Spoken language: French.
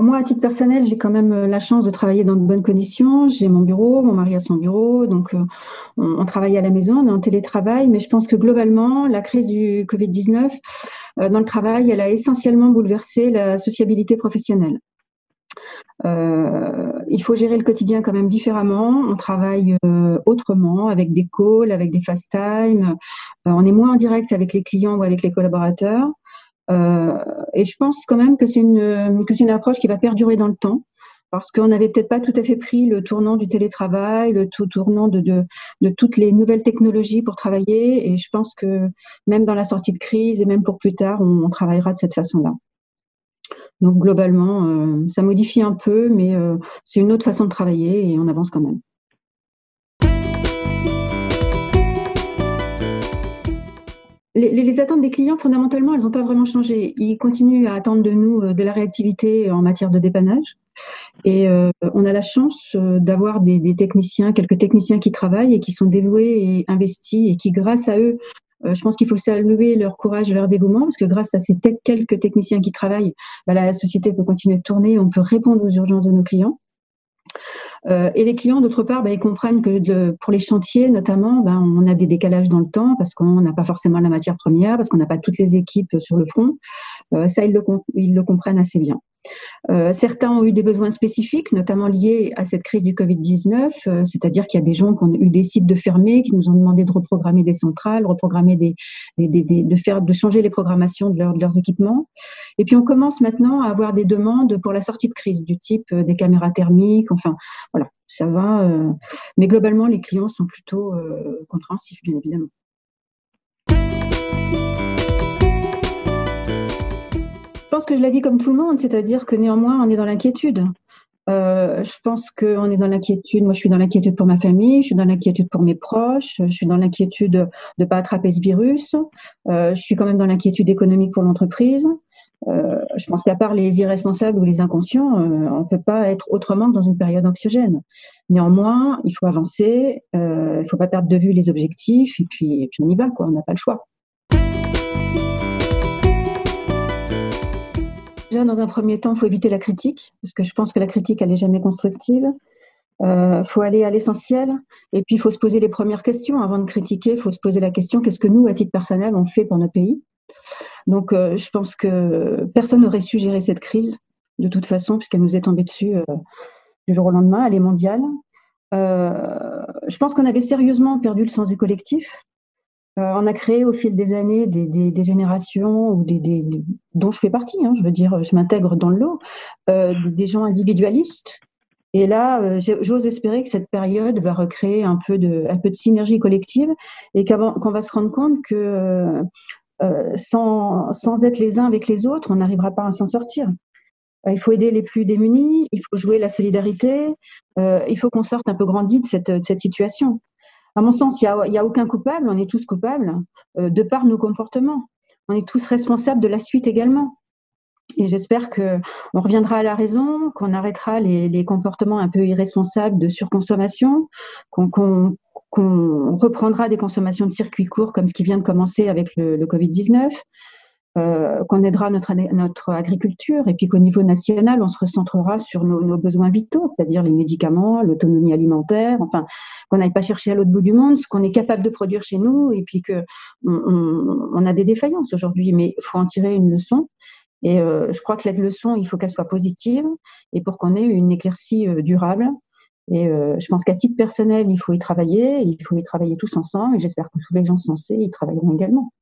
Alors moi, à titre personnel, j'ai quand même la chance de travailler dans de bonnes conditions. J'ai mon bureau, mon mari a son bureau, donc on travaille à la maison, on est en télétravail, mais je pense que globalement, la crise du Covid-19, dans le travail, elle a essentiellement bouleversé la sociabilité professionnelle. Il faut gérer le quotidien quand même différemment. On travaille autrement, avec des calls, avec des fast time. On est moins en direct avec les clients ou avec les collaborateurs. Euh, et je pense quand même que c'est une approche qui va perdurer dans le temps, parce qu'on n'avait peut-être pas tout à fait pris le tournant du télétravail, le tout tournant de toutes les nouvelles technologies pour travailler. Et je pense que même dans la sortie de crise et même pour plus tard, on travaillera de cette façon-là. Donc globalement, ça modifie un peu, mais c'est une autre façon de travailler et on avance quand même. Les attentes des clients, fondamentalement, elles n'ont pas vraiment changé. Ils continuent à attendre de nous de la réactivité en matière de dépannage. Et on a la chance d'avoir des techniciens, quelques techniciens qui travaillent et qui sont dévoués et investis et qui, grâce à eux, je pense qu'il faut saluer leur courage et leur dévouement, parce que grâce à ces quelques techniciens qui travaillent, la société peut continuer de tourner, on peut répondre aux urgences de nos clients. Et les clients, d'autre part, ils comprennent que pour les chantiers, notamment, on a des décalages dans le temps parce qu'on n'a pas forcément la matière première, parce qu'on n'a pas toutes les équipes sur le front. Ça, ils le comprennent assez bien. Certains ont eu des besoins spécifiques, notamment liés à cette crise du Covid-19, c'est-à-dire qu'il y a des gens qui ont eu des sites de fermer, qui nous ont demandé de reprogrammer des centrales, de changer les programmations de leurs équipements. Et puis on commence maintenant à avoir des demandes pour la sortie de crise, du type des caméras thermiques, enfin voilà, ça va. Mais globalement, les clients sont plutôt compréhensifs, bien évidemment. Je pense que je la vis comme tout le monde, c'est-à-dire que néanmoins, on est dans l'inquiétude. Je pense qu'on est dans l'inquiétude. Moi, je suis dans l'inquiétude pour ma famille, je suis dans l'inquiétude pour mes proches, je suis dans l'inquiétude de ne pas attraper ce virus. Je suis quand même dans l'inquiétude économique pour l'entreprise. Je pense qu'à part les irresponsables ou les inconscients, on ne peut pas être autrement que dans une période anxiogène. Néanmoins, il faut avancer, il ne faut pas perdre de vue les objectifs, et puis on y va, quoi, on n'a pas le choix. Déjà, dans un premier temps, il faut éviter la critique, parce que je pense que la critique, elle n'est jamais constructive. Faut aller à l'essentiel, et puis il faut se poser les premières questions. Avant de critiquer, il faut se poser la question, qu'est-ce que nous, à titre personnel, on fait pour notre pays ? Donc, je pense que personne n'aurait su gérer cette crise, de toute façon, puisqu'elle nous est tombée dessus du jour au lendemain, elle est mondiale. Je pense qu'on avait sérieusement perdu le sens du collectif. On a créé au fil des années des générations dont je fais partie, je veux dire, je m'intègre dans le lot, des gens individualistes. Et là, j'ose espérer que cette période va recréer un peu de synergie collective et qu'on va se rendre compte que sans être les uns avec les autres, on n'arrivera pas à s'en sortir. Il faut aider les plus démunis, il faut jouer la solidarité, il faut qu'on sorte un peu grandi de cette situation. À mon sens, il y a aucun coupable, on est tous coupables de par nos comportements. On est tous responsables de la suite également. Et j'espère qu'on reviendra à la raison, qu'on arrêtera les comportements un peu irresponsables de surconsommation, qu'on reprendra des consommations de circuits courts comme ce qui vient de commencer avec le Covid-19, qu'on aidera notre agriculture, et puis qu'au niveau national, on se recentrera sur nos besoins vitaux, c'est-à-dire les médicaments, l'autonomie alimentaire, enfin, qu'on n'aille pas chercher à l'autre bout du monde ce qu'on est capable de produire chez nous, et puis qu'on a des défaillances aujourd'hui, mais il faut en tirer une leçon. Et je crois que la leçon, il faut qu'elle soit positive, et pour qu'on ait une éclaircie durable. Et je pense qu'à titre personnel, il faut y travailler tous ensemble, et j'espère que tous les gens sensés y travailleront également.